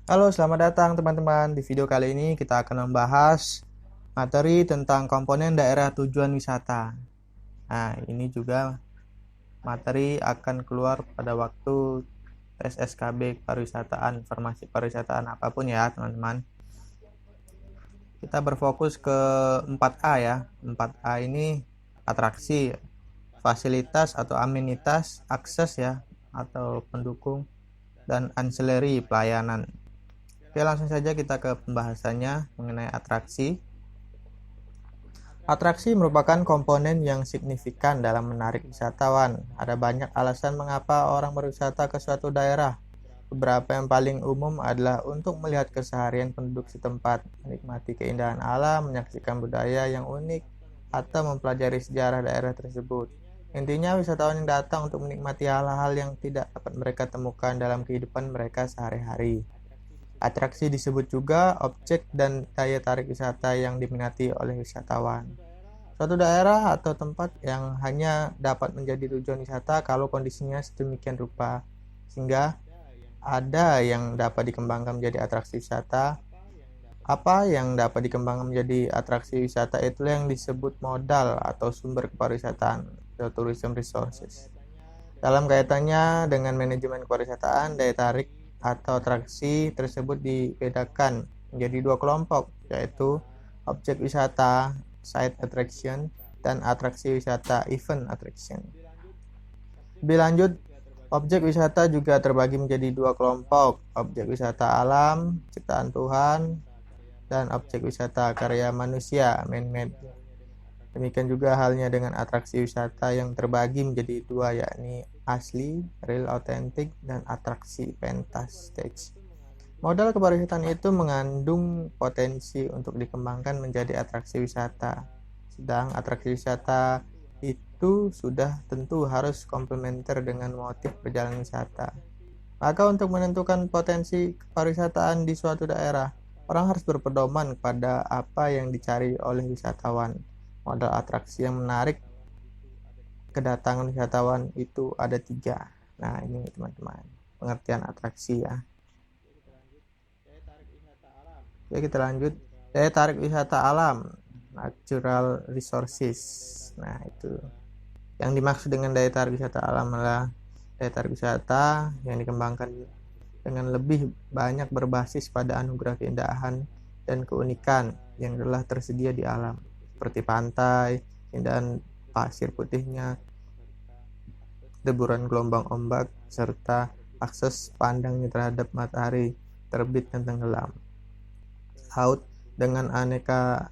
Halo, selamat datang teman-teman. Di video kali ini kita akan membahas materi tentang komponen daerah tujuan wisata. Nah, ini juga materi akan keluar pada waktu tes SKB pariwisataan, informasi pariwisataan apapun ya, teman-teman. Kita berfokus ke 4A ya. 4A ini atraksi, fasilitas atau amenitas, akses ya, atau pendukung, dan ancillary pelayanan. Oke, langsung saja kita ke pembahasannya mengenai atraksi. Atraksi merupakan komponen yang signifikan dalam menarik wisatawan. Ada banyak alasan mengapa orang berwisata ke suatu daerah. Beberapa yang paling umum adalah untuk melihat keseharian penduduk setempat, menikmati keindahan alam, menyaksikan budaya yang unik, atau mempelajari sejarah daerah tersebut. Intinya, wisatawan yang datang untuk menikmati hal-hal yang tidak dapat mereka temukan dalam kehidupan mereka sehari-hari. Atraksi disebut juga objek dan daya tarik wisata yang diminati oleh wisatawan. Suatu daerah atau tempat yang hanya dapat menjadi tujuan wisata kalau kondisinya sedemikian rupa, sehingga ada yang dapat dikembangkan menjadi atraksi wisata. Apa yang dapat dikembangkan menjadi atraksi wisata itulah yang disebut modal atau sumber kepariwisataan atau tourism resources. Dalam kaitannya dengan manajemen pariwisataan, daya tarik atau atraksi tersebut dibedakan menjadi dua kelompok, yaitu objek wisata site attraction dan atraksi wisata event attraction. Lebih lanjut, objek wisata juga terbagi menjadi dua kelompok, objek wisata alam ciptaan Tuhan dan objek wisata karya manusia man-made. Demikian juga halnya dengan atraksi wisata yang terbagi menjadi dua, yakni asli, real authentic, dan atraksi pentas stage. Modal kepariwisataan itu mengandung potensi untuk dikembangkan menjadi atraksi wisata. Sedang atraksi wisata itu sudah tentu harus komplementer dengan motif perjalanan wisata. Maka untuk menentukan potensi kepariwisataan di suatu daerah, orang harus berpedoman pada apa yang dicari oleh wisatawan. Modal atraksi yang menarik kedatangan wisatawan itu ada 3. Nah, ini teman-teman, pengertian atraksi ya. Oke, kita lanjut. Daya tarik wisata alam, natural resources. Nah, itu. Yang dimaksud dengan daya tarik wisata alam adalah daya tarik wisata yang dikembangkan dengan lebih banyak berbasis pada anugerah keindahan dan keunikan yang telah tersedia di alam, seperti pantai, keindahan pasir putihnya, deburan gelombang ombak, serta akses pandangnya terhadap matahari terbit dan tenggelam. Laut dengan aneka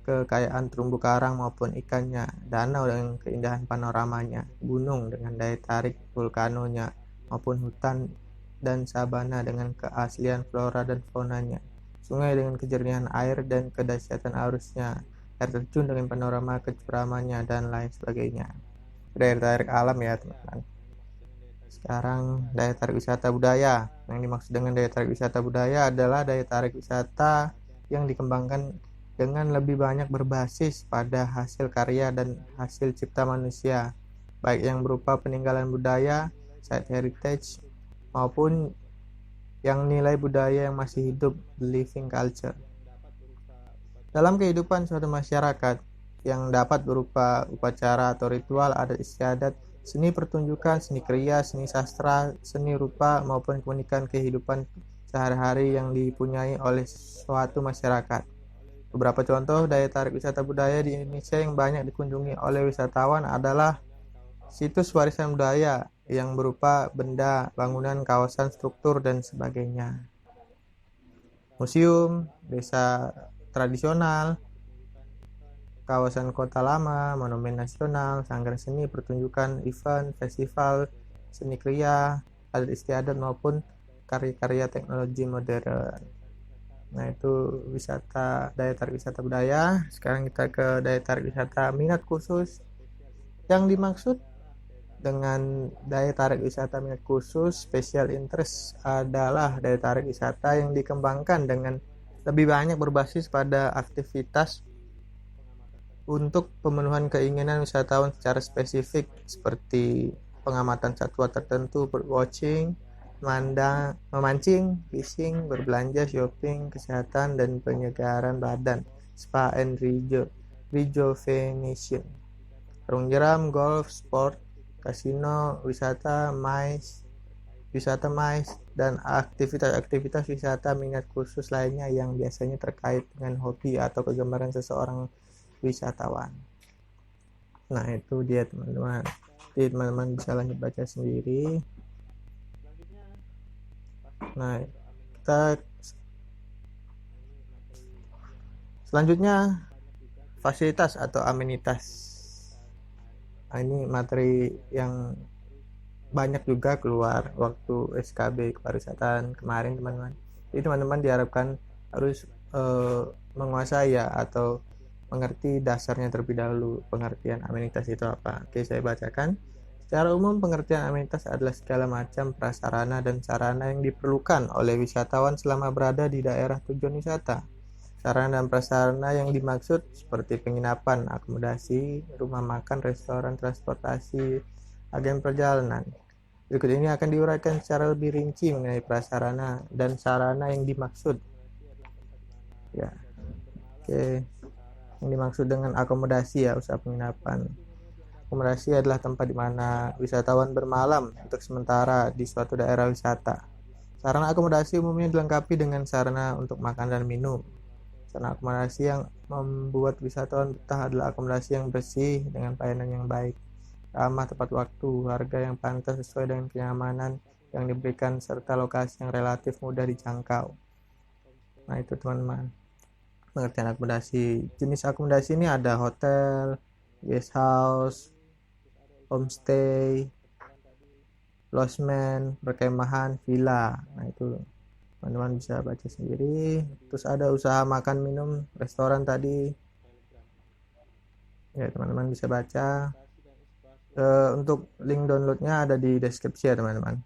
kekayaan terumbu karang maupun ikannya, danau dengan keindahan panoramanya, gunung dengan daya tarik vulkanonya, maupun hutan dan sabana dengan keaslian flora dan faunanya, sungai dengan kejernihan air dan kedahsyatan arusnya, air terjun dengan panorama kecuramannya, dan lain sebagainya. Daya tarik alam ya teman-teman. Sekarang daya tarik wisata budaya. Yang dimaksud dengan daya tarik wisata budaya adalah daya tarik wisata yang dikembangkan dengan lebih banyak berbasis pada hasil karya dan hasil cipta manusia, baik yang berupa peninggalan budaya, site heritage, maupun yang nilai budaya yang masih hidup, living culture. Dalam kehidupan suatu masyarakat yang dapat berupa upacara atau ritual adat istiadat, seni pertunjukan, seni kriya, seni sastra, seni rupa, maupun keunikan kehidupan sehari-hari yang dipunyai oleh suatu masyarakat. Beberapa contoh daya tarik wisata budaya di Indonesia yang banyak dikunjungi oleh wisatawan adalah situs warisan budaya yang berupa benda, bangunan, kawasan, struktur, dan sebagainya. Museum, desa tradisional, kawasan kota lama, monumen nasional, sanggar seni, pertunjukan, event, festival, seni kriya, adat istiadat, maupun karya-karya teknologi modern. Nah, itu wisata, daya tarik wisata budaya. Sekarang kita ke daya tarik wisata minat khusus. Yang dimaksud dengan daya tarik wisata minat khusus, special interest, adalah daya tarik wisata yang dikembangkan dengan lebih banyak berbasis pada aktivitas untuk pemenuhan keinginan wisatawan secara spesifik, seperti pengamatan satwa tertentu, bird watching, memancing, fishing, berbelanja, shopping, kesehatan, dan penyegaran badan, spa and rejuvenation, sarung jeram, golf, sport, kasino, wisata mais, dan aktivitas-aktivitas wisata minat khusus lainnya yang biasanya terkait dengan hobi atau kegemaran seseorang wisatawan. Nah, itu dia teman-teman. Jadi teman-teman bisa lanjut baca sendiri. Nah, kita selanjutnya fasilitas atau amenitas. Nah, ini materi yang banyak juga keluar waktu SKB kepariwisataan kemarin teman-teman. Jadi teman-teman diharapkan harus menguasai ya atau mengerti dasarnya terlebih dahulu. Pengertian amenitas itu apa? Oke, saya bacakan. Secara umum, pengertian amenitas adalah segala macam prasarana dan sarana yang diperlukan oleh wisatawan selama berada di daerah tujuan wisata. Sarana dan prasarana yang dimaksud seperti penginapan, akomodasi, rumah makan, restoran, transportasi, agen perjalanan. Berikut ini akan diuraikan secara lebih rinci mengenai prasarana dan sarana yang dimaksud. Ya, oke. Yang dimaksud dengan akomodasi ya, usaha penginapan. Akomodasi adalah tempat di mana wisatawan bermalam untuk sementara di suatu daerah wisata. Sarana akomodasi umumnya dilengkapi dengan sarana untuk makan dan minum. Sarana akomodasi yang membuat wisatawan betah adalah akomodasi yang bersih dengan pelayanan yang baik, ramah tepat waktu, harga yang pantas sesuai dengan kenyamanan yang diberikan, serta lokasi yang relatif mudah dijangkau. Nah, itu teman-teman pengertian akomodasi. Jenis akomodasi ini ada hotel, guest house, homestay, lodgement, perkemahan, villa. Nah, itu teman-teman bisa baca sendiri. Terus ada usaha makan minum, restoran tadi. Ya, teman-teman bisa baca. Untuk link downloadnya ada di deskripsi ya teman-teman.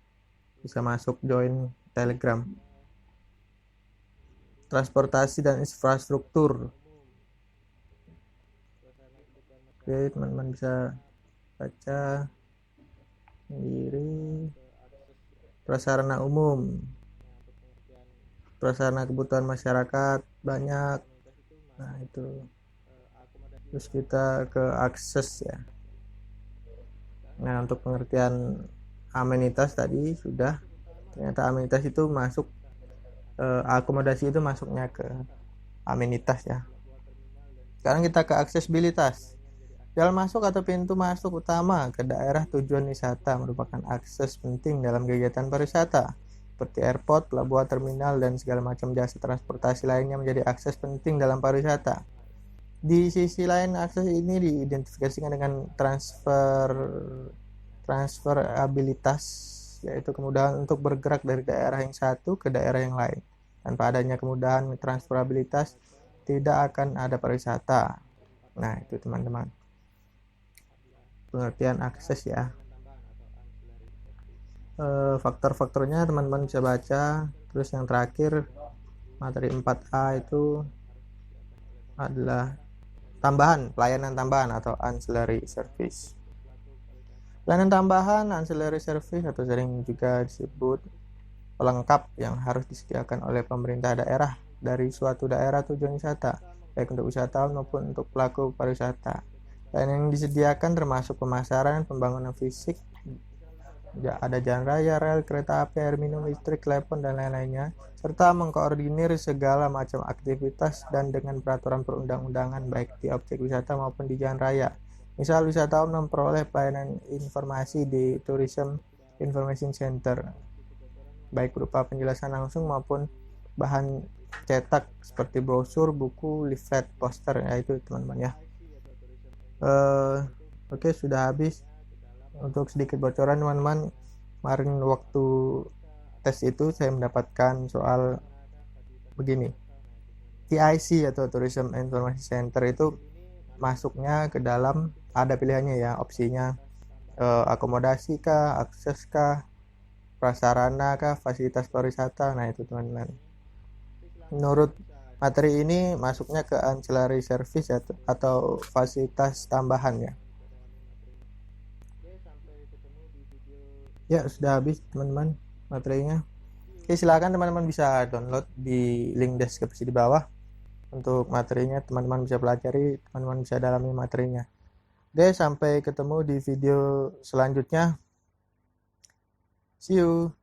Bisa masuk join Telegram. Transportasi dan infrastruktur. Oke, teman-teman bisa baca sendiri. Prasarana umum, prasarana kebutuhan masyarakat banyak. Nah, itu. Terus kita ke akses ya. Nah, untuk pengertian amenitas tadi sudah. Ternyata amenitas itu masuk, akomodasi itu masuknya ke amenitas ya. Sekarang kita ke aksesibilitas. Jalan masuk atau pintu masuk utama ke daerah tujuan wisata merupakan akses penting dalam kegiatan pariwisata. Seperti airport, pelabuhan, terminal, dan segala macam jasa transportasi lainnya menjadi akses penting dalam pariwisata. Di sisi lain, akses ini diidentifikasikan dengan transferabilitas, yaitu kemudahan untuk bergerak dari daerah yang satu ke daerah yang lain. Tanpa adanya kemudahan transferabilitas, tidak akan ada pariwisata. Nah, itu teman-teman. Pengertian akses ya. Faktor-faktornya teman-teman bisa baca. Terus yang terakhir, materi 4A itu adalah pelayanan tambahan atau ancillary service. Pelayanan tambahan, ancillary service, atau sering juga disebut pelengkap yang harus disediakan oleh pemerintah daerah dari suatu daerah tujuan wisata, baik untuk wisatawan maupun untuk pelaku pariwisata. Pelayanan yang disediakan termasuk pemasaran, pembangunan fisik, ada jalan raya, rel, kereta api, air minum, listrik, telepon, dan lain-lainnya, serta mengkoordinir segala macam aktivitas dan dengan peraturan perundang-undangan baik di objek wisata maupun di jalan raya. Misal, wisatawan memperoleh pelayanan informasi di Tourism Information Center, baik berupa penjelasan langsung maupun bahan cetak seperti brosur, buku, leaflet, poster, ya itu teman-teman ya. Oke, sudah habis. Untuk sedikit bocoran teman-teman, kemarin waktu tes itu saya mendapatkan soal begini. TIC atau Tourism Information Center itu masuknya ke dalam, ada pilihannya ya, opsinya akomodasi kah, akses kah, prasarana kah, fasilitas pariwisata. Nah, itu teman-teman. Menurut materi ini masuknya ke ancillary service atau fasilitas tambahan ya. Ya, sudah habis teman-teman. materinya. Oke, silakan teman-teman bisa download di link deskripsi di bawah untuk materinya. Teman-teman bisa pelajari, teman-teman bisa dalami materinya. Oke, sampai ketemu di video selanjutnya. See you.